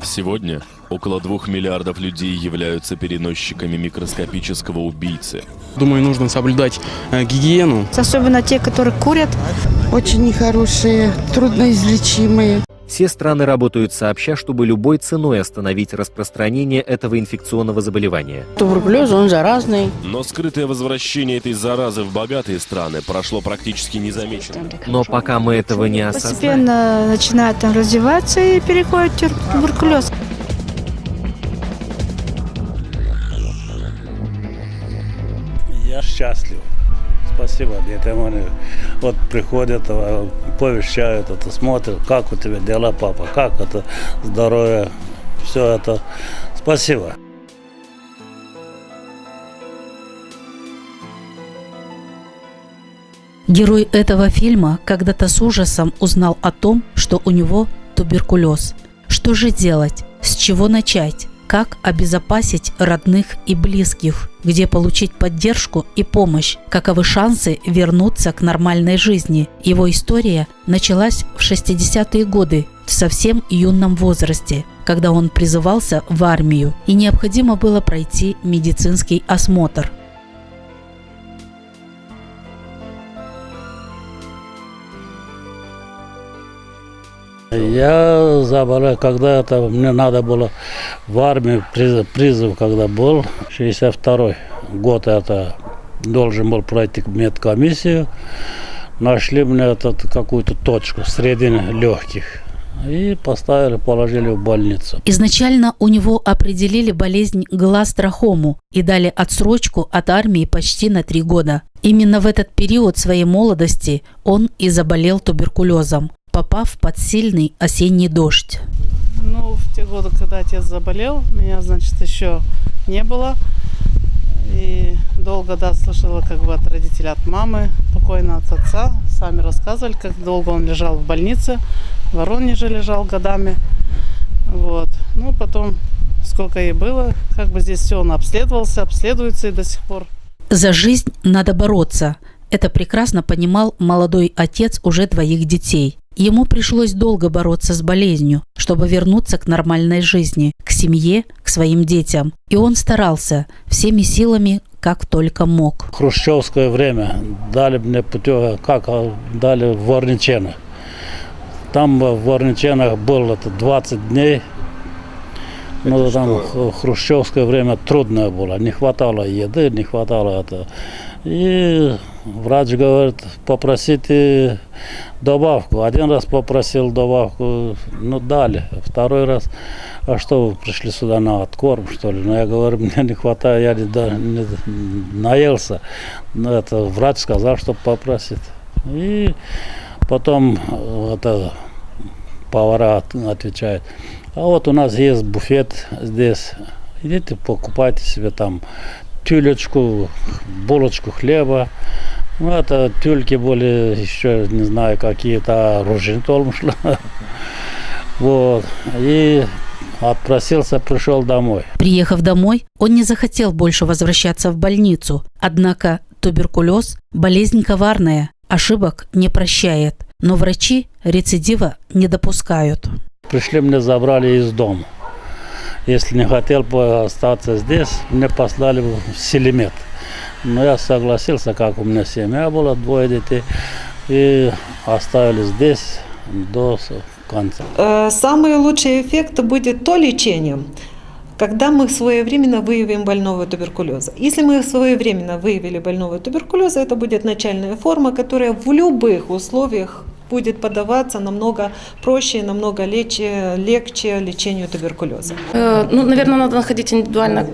Сегодня около 2 миллиардов людей являются переносчиками микроскопического убийцы. Думаю, нужно соблюдать гигиену. Особенно те, которые курят. Очень нехорошие, трудноизлечимые. Все страны работают сообща, чтобы любой ценой остановить распространение этого инфекционного заболевания. Туберкулез, он заразный. Но скрытое возвращение этой заразы в богатые страны прошло практически незамеченным. Но пока мы этого не осознаем, Постепенно начинает там развиваться и переходит туберкулез. Я счастлив. Спасибо. Вот приходят, повещают, смотрят, как у тебя дела, папа, как это здоровье, все это. Спасибо. Герой этого фильма когда-то с ужасом узнал о том, что у него туберкулез. Что же делать? С чего начать? Как обезопасить родных и близких? Где получить поддержку и помощь? Каковы шансы вернуться к нормальной жизни? Его история началась в 60-е годы, в совсем юном возрасте, когда он призывался в армию, и необходимо было пройти медицинский осмотр. Я заболел, когда-то мне надо было в армию, призыв когда был, 62-й год, это должен был пройти медкомиссию, нашли мне какую-то точку среди легких и поставили, положили в больницу. Изначально у него определили болезнь гластрахому и дали отсрочку от армии почти на 3 года. Именно в этот период своей молодости он и заболел туберкулезом, попав под сильный осенний дождь. В те годы, когда отец заболел, меня, еще не было. И долго, слышала от родителей, от мамы, покойно от отца. Сами рассказывали, как долго он лежал в больнице. В Воронеже лежал годами. Потом, сколько ей было, здесь все он обследовался, обследуется и до сих пор. За жизнь надо бороться. Это прекрасно понимал молодой отец уже 2 детей. Ему пришлось долго бороться с болезнью, чтобы вернуться к нормальной жизни, к семье, к своим детям. И он старался всеми силами, как только мог. В хрущевское время дали мне путевку, дали в Ворниченах. Там в Ворниченах было 20 дней. Там в хрущевское время трудное было. Не хватало еды, не хватало этого. И врач говорит, попросите добавку. 1 раз попросил добавку, дали. 2 раз, а что вы пришли сюда на откорм, что ли? Я говорю, мне не хватает, я не наелся. Врач сказал, что попросит. И потом повара отвечают, а у нас есть буфет здесь, идите покупайте себе там тюлечку, булочку хлеба. Тюльки были еще, не знаю, какие-то ружьем шло. И отпросился, пришел домой. Приехав домой, он не захотел больше возвращаться в больницу. Однако туберкулез – болезнь коварная, ошибок не прощает. Но врачи рецидива не допускают. Пришли, меня забрали из дома. Если не хотел остаться здесь, меня послали в Селимет. Но я согласился, как у меня семья была, 2 детей, и оставили здесь до конца. Самый лучший эффект будет то лечением, когда мы своевременно выявим больного туберкулеза. Если мы своевременно выявили больного туберкулеза, это будет начальная форма, которая в любых условиях будет поддаваться намного проще, намного легче лечению туберкулеза. Наверное, надо находить индивидуально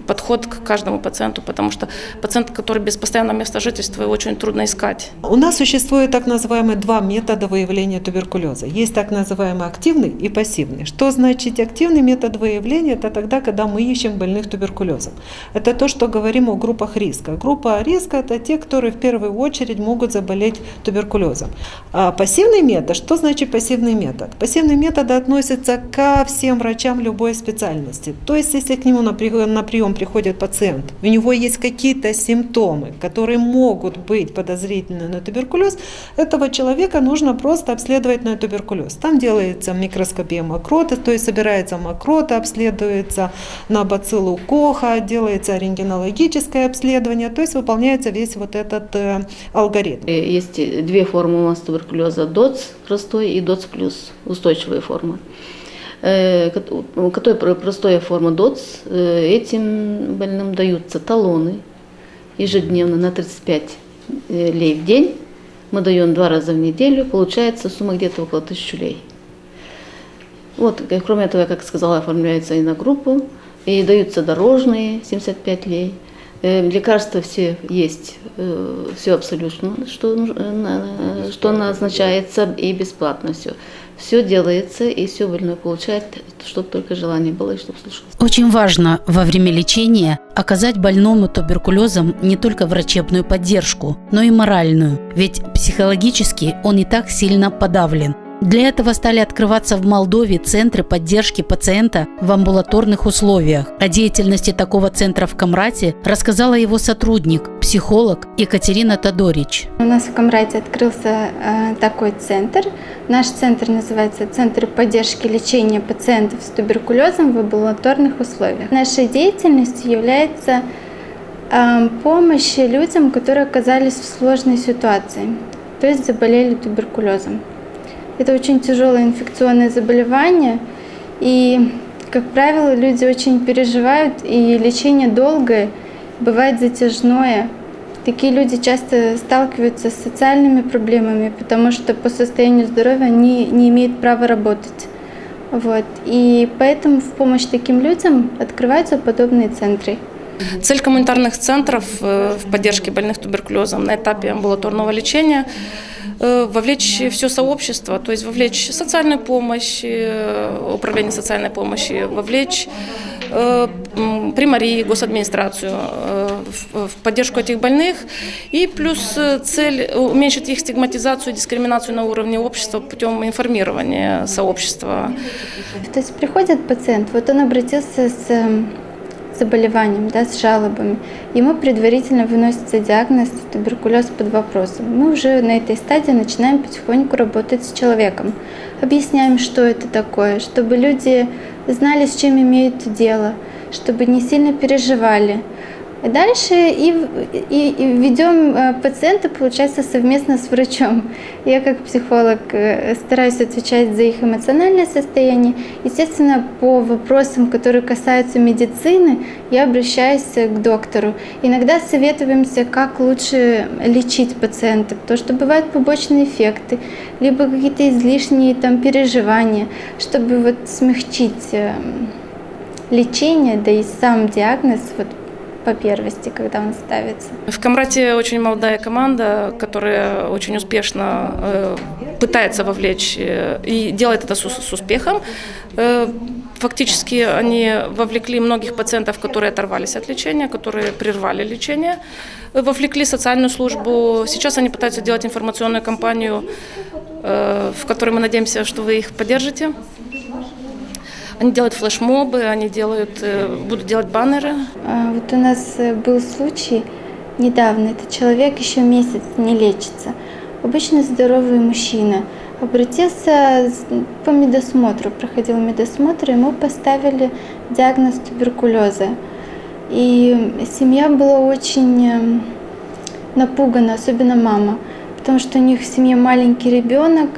подход к каждому пациенту, потому что пациент, который без постоянного места жительства, его очень трудно искать. У нас существует так называемые 2 метода выявления туберкулеза. Есть так называемый активный и пассивный. Что значит активный метод выявления? Это тогда, когда мы ищем больных туберкулезом. Это то, что говорим о группах риска. Группа риска – это те, которые в первую очередь могут заболеть туберкулезом. А пассивный метод, что значит пассивный метод? Пассивный метод относится ко всем врачам любой специальности. То есть, если к нему на прием приходит пациент, у него есть какие-то симптомы, которые могут быть подозрительны на туберкулез, этого человека нужно просто обследовать на туберкулез. Там делается микроскопия мокроты, то есть собирается мокрота, обследуется на бациллу Коха, делается рентгенологическое обследование, то есть выполняется весь вот этот алгоритм. Есть две формы у нас туберкулеза: ДОЦ простой и ДОЦ плюс, устойчивые формы. Которая простая форма ДОЦ, этим больным даются талоны ежедневно на 35 лей в день. Мы даем 2 раза в неделю, получается сумма где-то около 1000 лей. Вот, кроме этого, как сказала, оформляется и на группу, и даются дорожные 75 лей. Лекарства все есть, все абсолютно, что назначается, и бесплатно все. Все делается, и все больной получает, чтобы только желание было и чтобы слушалось. Очень важно во время лечения оказать больному туберкулезом не только врачебную поддержку, но и моральную, ведь психологически он и так сильно подавлен. Для этого стали открываться в Молдове центры поддержки пациента в амбулаторных условиях. О деятельности такого центра в Камрате рассказала его сотрудник, психолог Екатерина Тодорич. У нас в Камрате открылся такой центр. Наш центр называется «Центр поддержки лечения пациентов с туберкулезом в амбулаторных условиях». Нашей деятельностью является помощь людям, которые оказались в сложной ситуации, то есть заболели туберкулезом. Это очень тяжелое инфекционное заболевание, и, как правило, люди очень переживают, и лечение долгое, бывает затяжное. Такие люди часто сталкиваются с социальными проблемами, потому что по состоянию здоровья они не имеют права работать. Вот. И поэтому в помощь таким людям открываются подобные центры. Цель коммунитарных центров в поддержке больных туберкулезом на этапе амбулаторного лечения – вовлечь все сообщество, то есть вовлечь социальную помощь, управление социальной помощи, вовлечь примарии, госадминистрацию в поддержку этих больных. И плюс цель – уменьшить их стигматизацию и дискриминацию на уровне общества путем информирования сообщества. То есть приходит пациент, вот он обратился с заболеванием, да, с жалобами. Ему предварительно выносится диагноз туберкулез под вопросом. Мы уже на этой стадии начинаем потихоньку работать с человеком. Объясняем, что это такое, чтобы люди знали, с чем имеют дело, чтобы не сильно переживали. Дальше и ведем пациента, получается, совместно с врачом. Я как психолог стараюсь отвечать за их эмоциональное состояние. Естественно, по вопросам, которые касаются медицины, я обращаюсь к доктору. Иногда советуемся, как лучше лечить пациента, потому что бывают побочные эффекты, либо какие-то излишние переживания, чтобы вот смягчить лечение, да и сам диагноз по первости, когда он ставится. В Камрате очень молодая команда, которая очень успешно пытается вовлечь и делает это с успехом. Фактически они вовлекли многих пациентов, которые оторвались от лечения, которые прервали лечение, вовлекли социальную службу. Сейчас они пытаются делать информационную кампанию, в которой мы надеемся, что вы их поддержите. Они делают флешмобы, они будут делать баннеры. Вот у нас был случай недавно. Этот человек еще месяц не лечится. Обычно здоровый мужчина. Обратился по медосмотру, проходил медосмотр, ему поставили диагноз туберкулеза. И семья была очень напугана, особенно мама, потому что у них в семье маленький ребенок,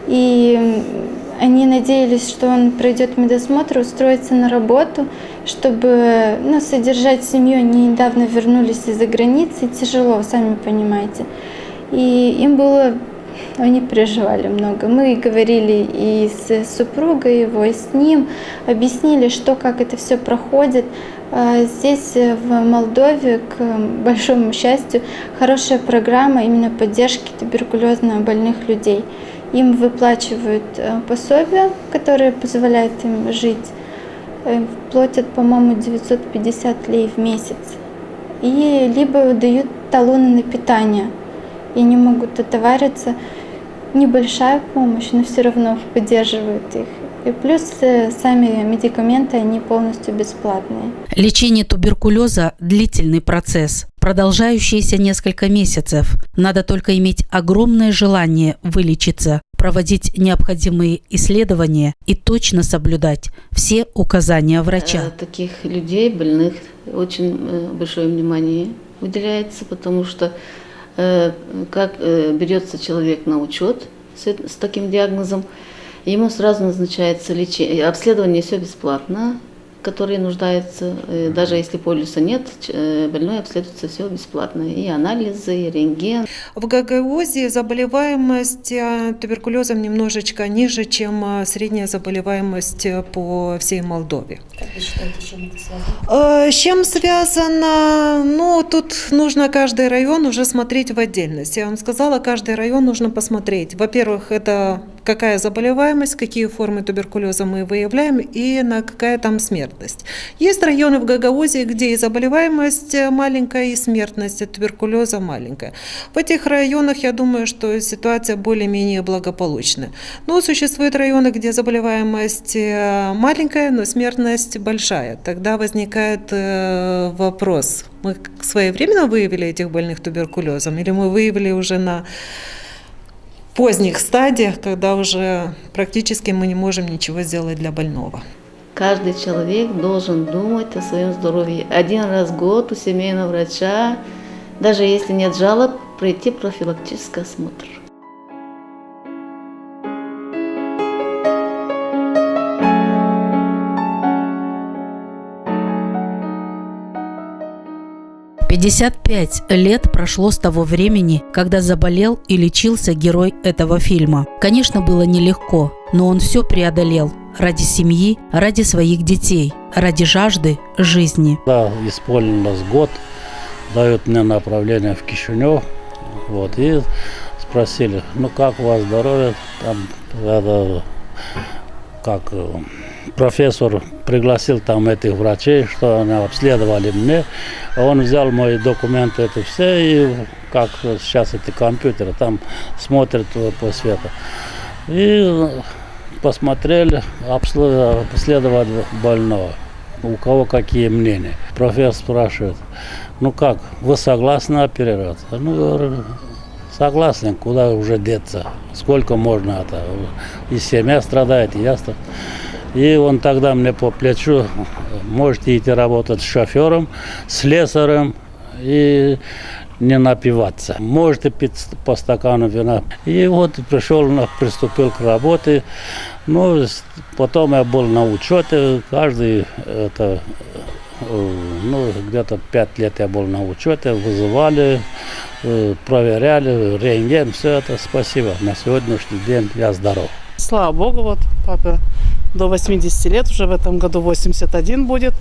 и они надеялись, что он пройдет медосмотр, устроится на работу, чтобы содержать семью. Они недавно вернулись из-за границы, тяжело, сами понимаете. И им было, они переживали много. Мы говорили и с супругой его, и с ним, объяснили, как это все проходит. Здесь, в Молдове, к большому счастью, хорошая программа именно поддержки туберкулезно больных людей. Им выплачивают пособия, которые позволяют им жить. Платят, по-моему, 950 лей в месяц. И либо дают талоны на питание. И они могут отовариться. небольшая помощь, но все равно поддерживает их. И плюс сами медикаменты, они полностью бесплатные. Лечение туберкулеза – длительный процесс, продолжающийся несколько месяцев. Надо только иметь огромное желание вылечиться, проводить необходимые исследования и точно соблюдать все указания врача. Таких людей, больных, очень большое внимание уделяется, потому что как берется человек на учет с таким диагнозом, ему сразу назначается лечение, обследование все бесплатно, которые нуждаются, даже если полиса нет, больной обследуется все бесплатно, и анализы, и рентген. В Гагаузии заболеваемость туберкулезом немножечко ниже, чем средняя заболеваемость по всей Молдове. Как вы считаете, с чем это связано? С чем связано? Ну, тут нужно каждый район уже смотреть в отдельности. Я вам сказала, каждый район нужно посмотреть. Во-первых, это какая заболеваемость, какие формы туберкулеза мы выявляем и на какая там смертность. Есть районы в Гагаузии, где и заболеваемость маленькая, и смертность от туберкулеза маленькая. В этих районах, я думаю, что ситуация более-менее благополучная. Но существуют районы, где заболеваемость маленькая, но смертность большая. Тогда возникает вопрос, мы своевременно выявили этих больных туберкулезом или мы выявили уже на поздних стадиях, когда уже практически мы не можем ничего сделать для больного. Каждый человек должен думать о своем здоровье. Один раз в год у семейного врача, даже если нет жалоб, пройти профилактический осмотр. – 55 лет прошло с того времени, когда заболел и лечился герой этого фильма. Конечно, было нелегко, но он все преодолел ради семьи, ради своих детей, ради жажды жизни. Да, исполнилось год, дают мне направление в Кишинев, вот, и спросили, ну как у вас здоровье, там, как профессор пригласил там этих врачей, что они обследовали мне, он взял мои документы, это все, и как сейчас эти компьютеры там смотрят по свету. И посмотрели, обследовали больного, у кого какие мнения. Профессор спрашивает, ну как, вы согласны оперироваться? Ну, говорю, согласен, куда уже деться, сколько можно это, и семья страдает, и я страдаю. И он тогда мне по плечу, можете идти работать с шофером, слесарем и не напиваться. Можете пить по стакану вина. И вот приступил к работе. Ну, потом я был на учете, каждый, где-то 5 лет я был на учете, вызывали, проверяли, рентген, все это, спасибо. На сегодняшний день я здоров. Слава Богу, вот папа до 80 лет, уже в этом году 81 будет.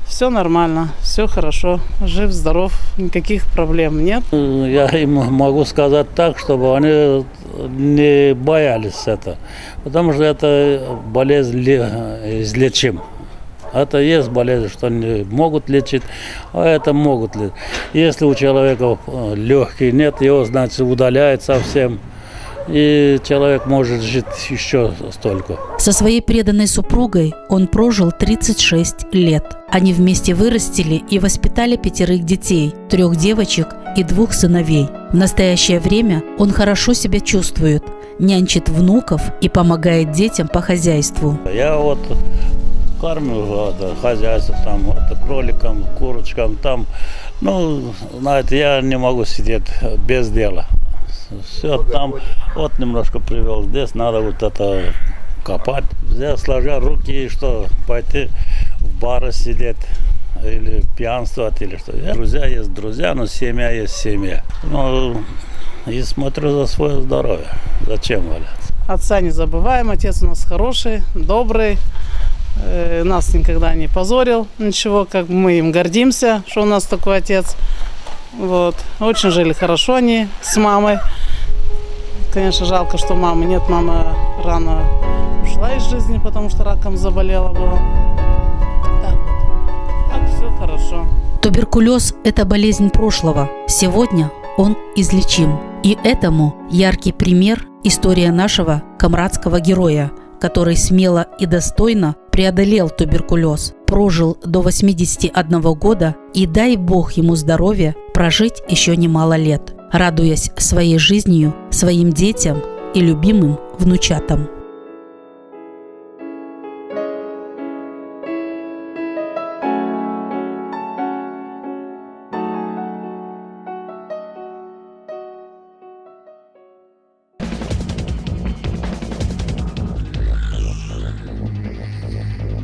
Все нормально, все хорошо, жив, здоров, никаких проблем нет. Я им могу сказать так, чтобы они не боялись это, потому что это болезнь излечима. Это есть болезнь, что не могут лечить, а это могут лечить. Если у человека легких нет, его, значит, удаляет совсем. И человек может жить еще столько. Со своей преданной супругой он прожил 36 лет. Они вместе вырастили и воспитали 5 детей, 3 девочек и 2 сыновей. В настоящее время он хорошо себя чувствует, нянчит внуков и помогает детям по хозяйству. Я вот кормлю хозяйство, там, кроликам, курочкам, там. Ну, знаете, я не могу сидеть без дела. Все там, вот немножко привел, здесь надо вот это копать. Здесь сложа руки, что пойти в бары сидеть или пьянствовать, или что. Друзья есть друзья, но семья есть семья. Ну, и смотрю за свое здоровье. Зачем валяться? Отца не забываем, отец у нас хороший, добрый, нас никогда не позорил, ничего, как мы им гордимся, что у нас такой отец. Вот. Очень жили хорошо они с мамой. Конечно, жалко, что мамы нет. Мама рано ушла из жизни, потому что раком заболела была. Так все хорошо. Туберкулез – это болезнь прошлого. Сегодня он излечим. И этому яркий пример – история нашего камрадского героя, который смело и достойно преодолел туберкулез, прожил до 81 года и, дай Бог ему здоровья, прожить еще немало лет, радуясь своей жизнью, своим детям и любимым внучатам.